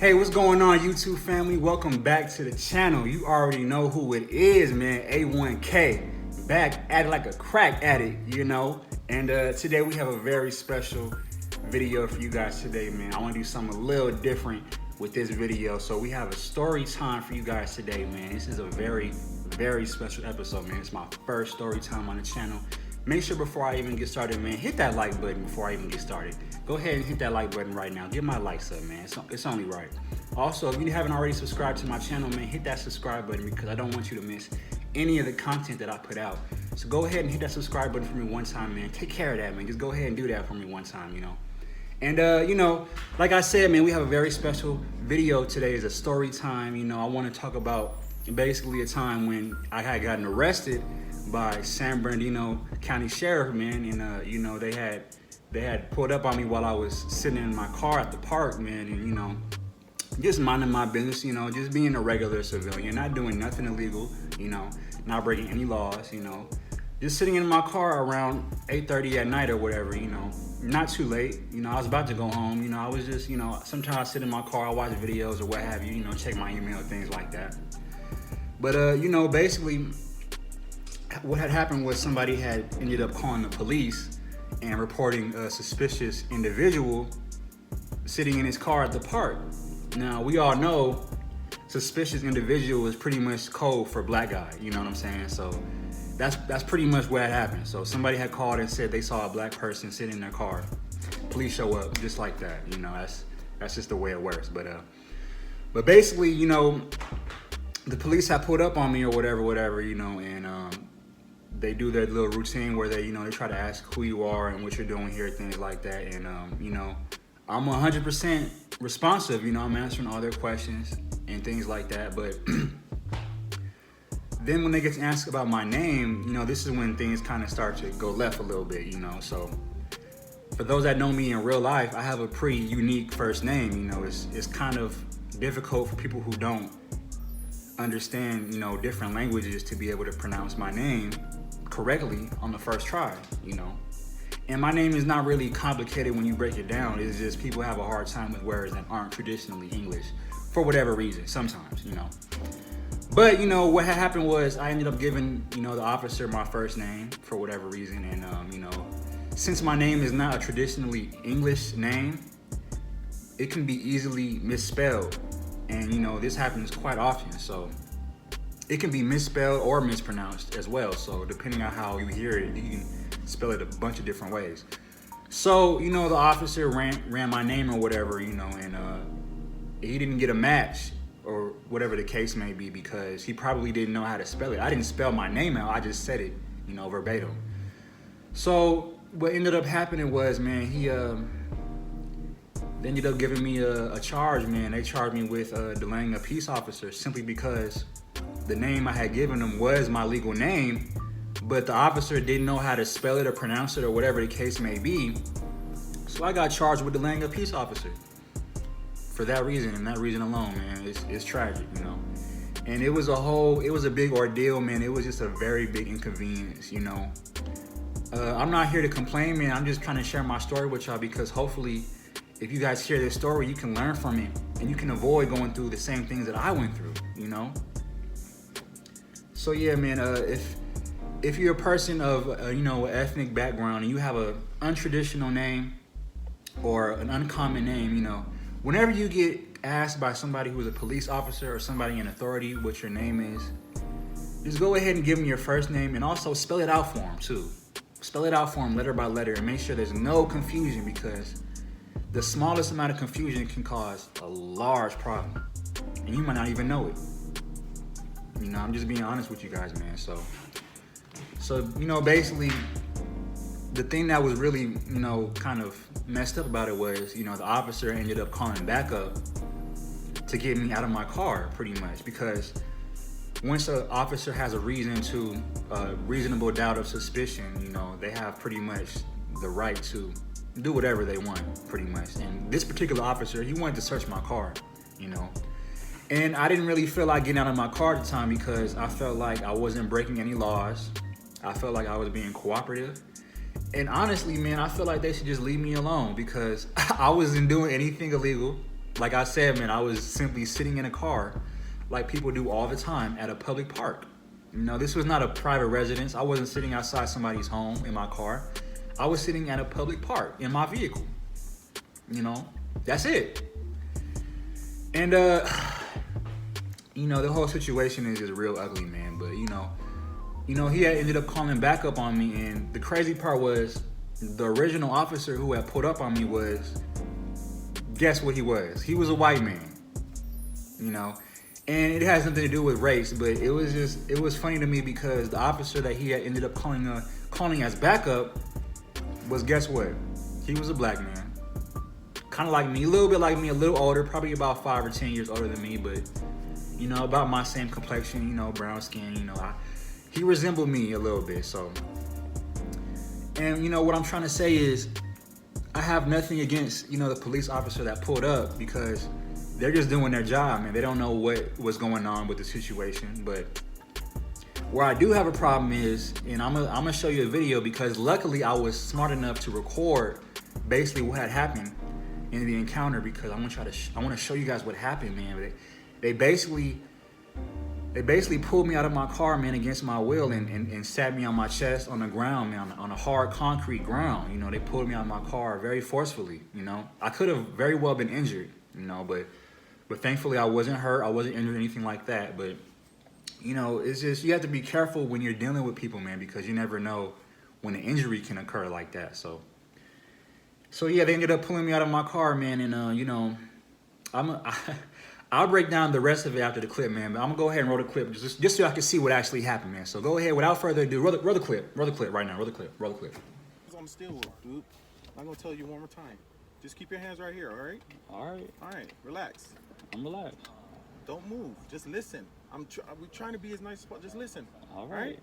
Hey, what's going on, YouTube family? Welcome back to the channel. You already know who it is, man. A1K, back at it like a crack addict, you know. And today we have a very special video for you guys today, man. I want to do something a little different with this video. So we have a story time for you guys today, man. This is a very, very special episode, man. It's my first story time on the channel. Make sure before I even get started, man, hit that like button before I even get started. Go ahead and hit that like button right now. Get my likes up, man. It's only right. Also, if you haven't already subscribed to my channel, man, hit that subscribe button because I don't want you to miss any of the content that I put out. So go ahead and hit that subscribe button for me one time, man. Take care of that, man. Just go ahead and do that for me one time, you know. And, you know, like I said, man, we have a very special video today. It's a story time. You know, I want to talk about basically a time when I had gotten arrested by San Bernardino County Sheriff, man, and you know, they had pulled up on me while I was sitting in my car at the park, man, and you know, just minding my business, you know, just being a regular civilian, not doing nothing illegal, you know, not breaking any laws, you know, just sitting in my car around 8:30 at night or whatever, you know, not too late, you know, I was about to go home, you know, I was just, you know, sometimes I sit in my car, I watch videos or what have you, you know, check my email, things like that. But you know, basically what had happened was somebody had ended up calling the police and reporting a suspicious individual sitting in his car at the park. Now, we all know suspicious individual is pretty much code for black guy, you know what I'm saying? So that's pretty much what had happened. So somebody had called and said they saw a black person sitting in their car. Police show up just like that, you know, that's just the way it works. But basically, you know, the police had pulled up on me or whatever, you know, and they do their little routine where they, you know, they try to ask who you are and what you're doing here, things like that. And, you know, I'm 100% responsive, you know, I'm answering all their questions and things like that. But then when they get to ask about my name, you know, this is when things kind of start to go left a little bit, you know. So for those that know me in real life, I have a pretty unique first name, you know. It's kind of difficult for people who don't understand, you know, different languages to be able to pronounce my name correctly on the first try, you know. And my name is not really complicated when you break it down. It's just people have a hard time with words that aren't traditionally English for whatever reason, sometimes, you know. But, you know, what had happened was I ended up giving, you know, the officer my first name for whatever reason. And, you know, since my name is not a traditionally English name, it can be easily misspelled. And, you know, this happens quite often. So it can be misspelled or mispronounced as well. So depending on how you hear it, you can spell it a bunch of different ways. So, you know, the officer ran my name or whatever, you know, and he didn't get a match or whatever the case may be because he probably didn't know how to spell it. I didn't spell my name out, I just said it, you know, verbatim. So what ended up happening was, man, they ended up giving me a charge, man. They charged me with delaying a peace officer simply because the name I had given them was my legal name, but the officer didn't know how to spell it or pronounce it or whatever the case may be. So I got charged with delaying a peace officer for that reason and that reason alone, man. It's tragic, you know. And it was a big ordeal, man. It was just a very big inconvenience, you know. I'm not here to complain, man. I'm just trying to share my story with y'all because hopefully if you guys hear this story, you can learn from it and you can avoid going through the same things that I went through, you know. So yeah, man, if you're a person of, you know, ethnic background and you have a untraditional name or an uncommon name, you know, whenever you get asked by somebody who is a police officer or somebody in authority what your name is, just go ahead and give them your first name and also spell it out for them too. Spell it out for them letter by letter and make sure there's no confusion because the smallest amount of confusion can cause a large problem and you might not even know it. You know, I'm just being honest with you guys, man. So, you know, basically, the thing that was really, you know, kind of messed up about it was, you know, the officer ended up calling backup to get me out of my car, pretty much, because once an officer has a reasonable doubt of suspicion, you know, they have pretty much the right to do whatever they want, pretty much. And this particular officer, he wanted to search my car, you know. And I didn't really feel like getting out of my car at the time because I felt like I wasn't breaking any laws. I felt like I was being cooperative. And honestly, man, I feel like they should just leave me alone because I wasn't doing anything illegal. like I said, man, I was simply sitting in a car like people do all the time at a public park. You know, this was not a private residence. I wasn't sitting outside somebody's home in my car. I was sitting at a public park in my vehicle. You know, that's it. And you know, the whole situation is just real ugly, man. But you know, he had ended up calling back up on me, and the crazy part was the original officer who had pulled up on me was, guess what he was? He was a white man. You know, and it has nothing to do with race, but it was funny to me because the officer that he had ended up calling as backup was, guess what? He was a black man. Kind of like me, a little bit like me, a little older, probably about 5 or 10 years older than me, but you know, about my same complexion, you know, brown skin, you know, he resembled me a little bit, so. And you know, what I'm trying to say is, I have nothing against, you know, the police officer that pulled up, because they're just doing their job, man. They don't know what was going on with the situation. But where I do have a problem is, and I'm gonna show you a video, because luckily I was smart enough to record basically what had happened in the encounter, because I want to show you guys what happened, man. They basically pulled me out of my car, man, against my will, and sat me on my chest on the ground, man, on a hard concrete ground. You know, they pulled me out of my car very forcefully. You know, I could have very well been injured, you know, but thankfully I wasn't hurt. I wasn't injured or anything like that. But you know, it's just, you have to be careful when you're dealing with people, man, because you never know when an injury can occur like that. So yeah, they ended up pulling me out of my car, man, and you know, I'll break down the rest of it after the clip, man. But I'm gonna go ahead and roll the clip just so I can see what actually happened, man. So go ahead, without further ado, roll the clip right now. Roll the clip. It's on the steel wool, dude. I'm gonna tell you one more time. Just keep your hands right here, all right? All right. Relax. I'm relaxed. Don't move. Just listen. We're trying to be as nice as possible. Just listen. All right.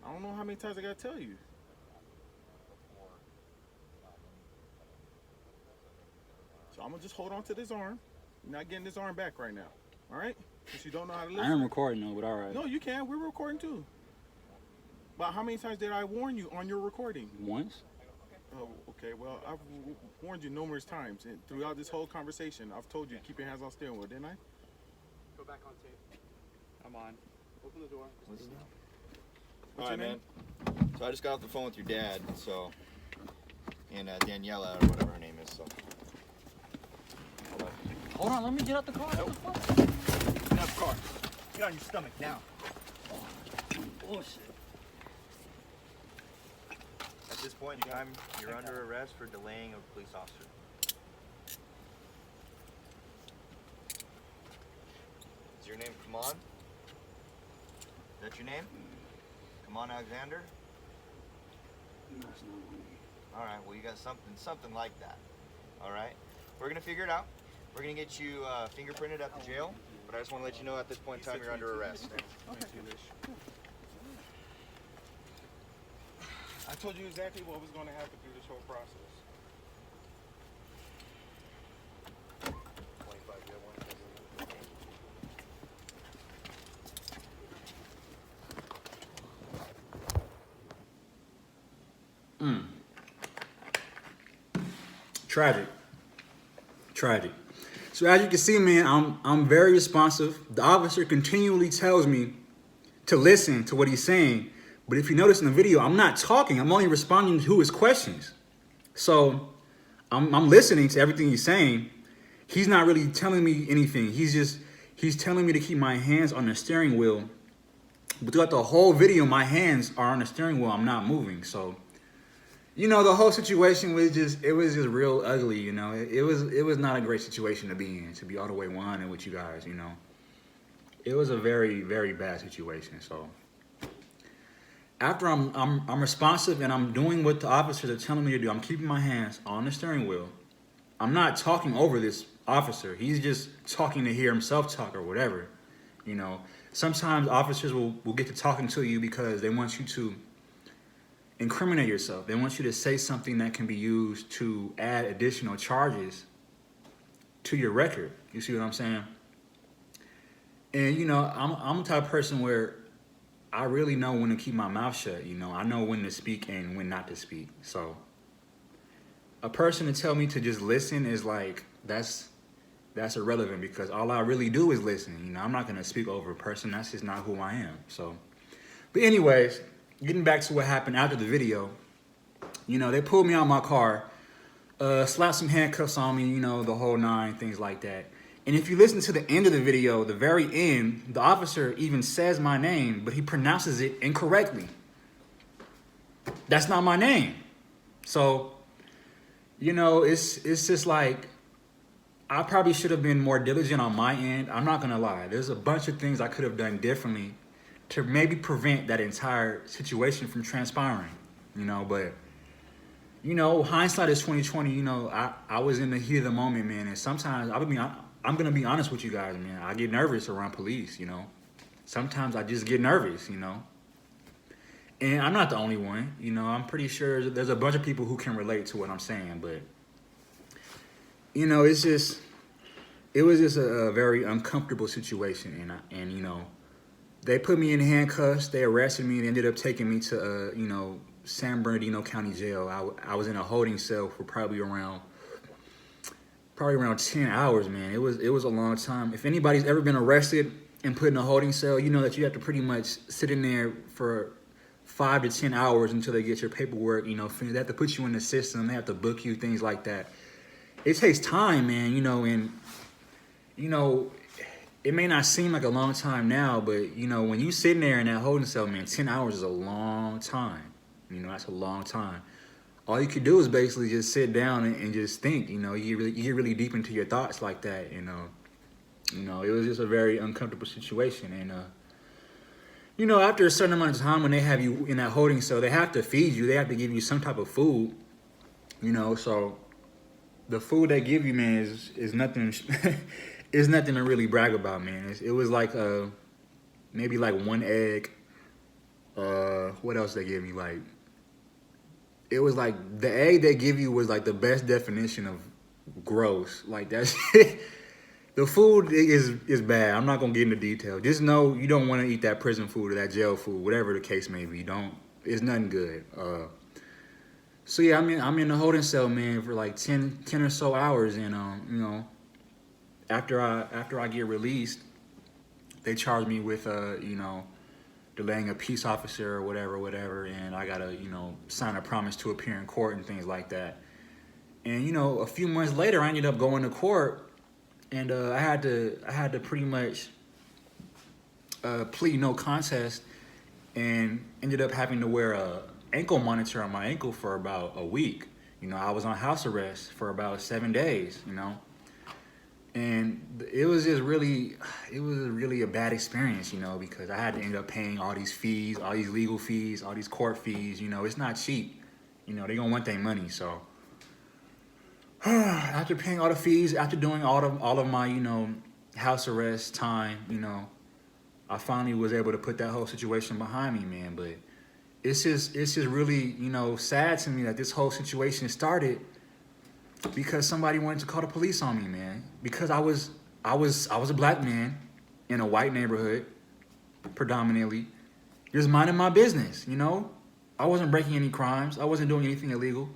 I don't know how many times I gotta tell you. So I'm gonna just hold on to this arm. You're not getting this arm back right now. All right? Because you don't know how to listen. I am recording though, but all right. No, you can. We're recording too. But how many times did I warn you on your recording? Once. Oh, okay. Well, I've warned you numerous times, and throughout this whole conversation, I've told you to keep your hands on steering wheel, didn't I? Go back on tape. I'm on. Open the door. What's All right, your man. name? So I just got off the phone with your dad, so, and Daniela, or whatever her name is, so. Hold on, let me get out the car. Get out the car. Get on your stomach now. Bullshit. At this point in time, you're under arrest for delaying a police officer. Is your name Kaman? Is that your name? Kaman Alexander? All right, well, you got something like that. All right, we're gonna figure it out. We're gonna get you fingerprinted at the jail, but I just want to let you know at this point in time you're under arrest. I told you exactly what was going to happen through this whole process. Tragic. So as you can see, man, I'm very responsive. The officer continually tells me to listen to what he's saying. But if you notice in the video, I'm not talking. I'm only responding to his questions. So I'm listening to everything he's saying. He's not really telling me anything. He's telling me to keep my hands on the steering wheel. But throughout the whole video, my hands are on the steering wheel. I'm not moving. So, you know, the whole situation was just real ugly. You know, it was not a great situation to be in, to be all the way 100 with you guys. You know, it was a very, very bad situation. So after I'm responsive and I'm doing what the officers are telling me to do, I'm keeping my hands on the steering wheel. I'm not talking over this officer. He's just talking to hear himself talk or whatever. You know, sometimes officers will get to talking to you because they want you to incriminate yourself. They want you to say something that can be used to add additional charges to your record. You see what I'm saying? And, you know, I'm the type of person where I really know when to keep my mouth shut. You know, I know when to speak and when not to speak. So a person to tell me to just listen is like, that's that's irrelevant because all I really do is listen. You know, I'm not gonna speak over a person. That's just not who I am. So, but anyways, getting back to what happened after the video, you know, they pulled me out of my car, slapped some handcuffs on me, you know, the whole nine, things like that. And if you listen to the end of the video, the very end, the officer even says my name, but he pronounces it incorrectly. That's not my name. So, you know, it's just like, I probably should have been more diligent on my end. I'm not gonna lie. There's a bunch of things I could have done differently to maybe prevent that entire situation from transpiring, you know, but you know, hindsight is 20/20. You know, I was in the heat of the moment, man, and sometimes I'm gonna be honest with you guys, man. I get nervous around police, you know. Sometimes I just get nervous, you know. And I'm not the only one, you know. I'm pretty sure there's a bunch of people who can relate to what I'm saying, but you know, it was just a very uncomfortable situation, and you know, they put me in handcuffs, they arrested me, and ended up taking me to you know, San Bernardino County Jail. I was in a holding cell for probably around 10 hours, man. It was a long time. If anybody's ever been arrested and put in a holding cell, you know that you have to pretty much sit in there for 5 to 10 hours until they get your paperwork, you know, finished. They have to put you in the system, they have to book you, things like that. It takes time, man, you know, and you know, it may not seem like a long time now, but you know, when you sitting there in that holding cell, man, 10 hours is a long time. You know, that's a long time. All you could do is basically just sit down and just think. You know, you get really deep into your thoughts like that. You know, it was just a very uncomfortable situation. And you know, after a certain amount of time, when they have you in that holding cell, they have to feed you. They have to give you some type of food. You know, so the food they give you, man, is nothing. Is nothing to really brag about, man. It was like maybe like one egg. What else they give me? Like, it was like the egg they give you was like the best definition of gross. Like that's the food is bad. I'm not gonna get into detail. Just know you don't want to eat that prison food or that jail food, whatever the case may be. It's nothing good. So yeah, I'm in the holding cell, man, for like 10 or so hours, and you know, after I get released, they charge me with you know, delaying a peace officer or whatever, and I gotta, you know, sign a promise to appear in court and things like that. And you know, a few months later, I ended up going to court, and I had to pretty much plead no contest, and ended up having to wear a ankle monitor on my ankle for about a week. You know, I was on house arrest for about 7 days. You know. And it was really a bad experience, you know, because I had to end up paying all these fees, all these legal fees, all these court fees. You know, it's not cheap. You know, they gonna want their money. So after paying all the fees, after doing all of my, you know, house arrest time, you know, I finally was able to put that whole situation behind me, man. But it's just really, you know, sad to me that this whole situation started because somebody wanted to call the police on me, man. Because I was a black man in a white neighborhood, predominantly, just minding my business, you know? I wasn't breaking any crimes. I wasn't doing anything illegal.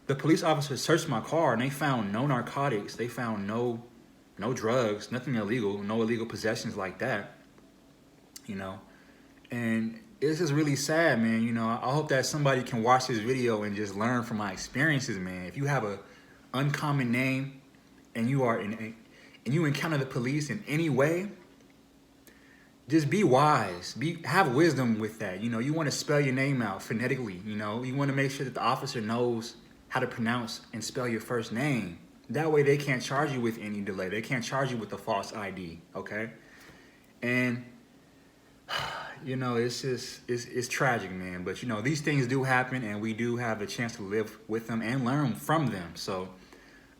The police officers searched my car and they found no narcotics. They found no drugs, nothing illegal, no illegal possessions like that, you know? And it's just really sad, man. You know, I hope that somebody can watch this video and just learn from my experiences, man. If you have a uncommon name and you encounter the police in any way, just be wise, have wisdom with that. You know, you want to spell your name out phonetically. You know, you want to make sure that the officer knows how to pronounce and spell your first name. That way they can't charge you with any delay. They can't charge you with a false ID. Okay. And you know, it's tragic, man. But you know, these things do happen, and we do have a chance to live with them and learn from them. So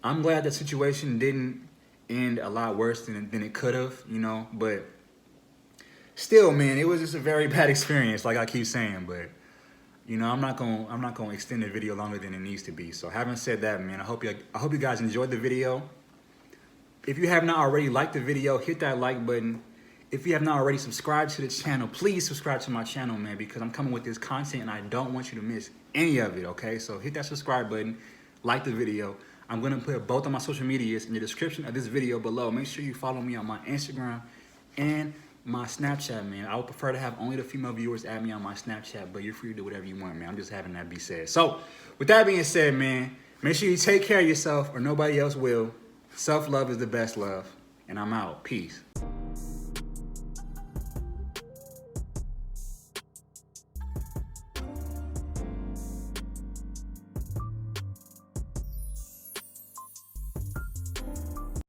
I'm glad that situation didn't end a lot worse than it could have, you know. But still, man, it was just a very bad experience, like I keep saying. But you know, I'm not gonna extend the video longer than it needs to be. So having said that, man, I hope you guys enjoyed the video. If you have not already liked the video, hit that like button. If you have not already subscribed to the channel, please subscribe to my channel, man, because I'm coming with this content and I don't want you to miss any of it, okay? So hit that subscribe button, like the video. I'm gonna put both of my social medias in the description of this video below. Make sure you follow me on my Instagram and my Snapchat, man. I would prefer to have only the female viewers add me on my Snapchat, but you're free to do whatever you want, man. I'm just having that be said. So, with that being said, man, make sure you take care of yourself or nobody else will. Self-love is the best love. And I'm out. Peace.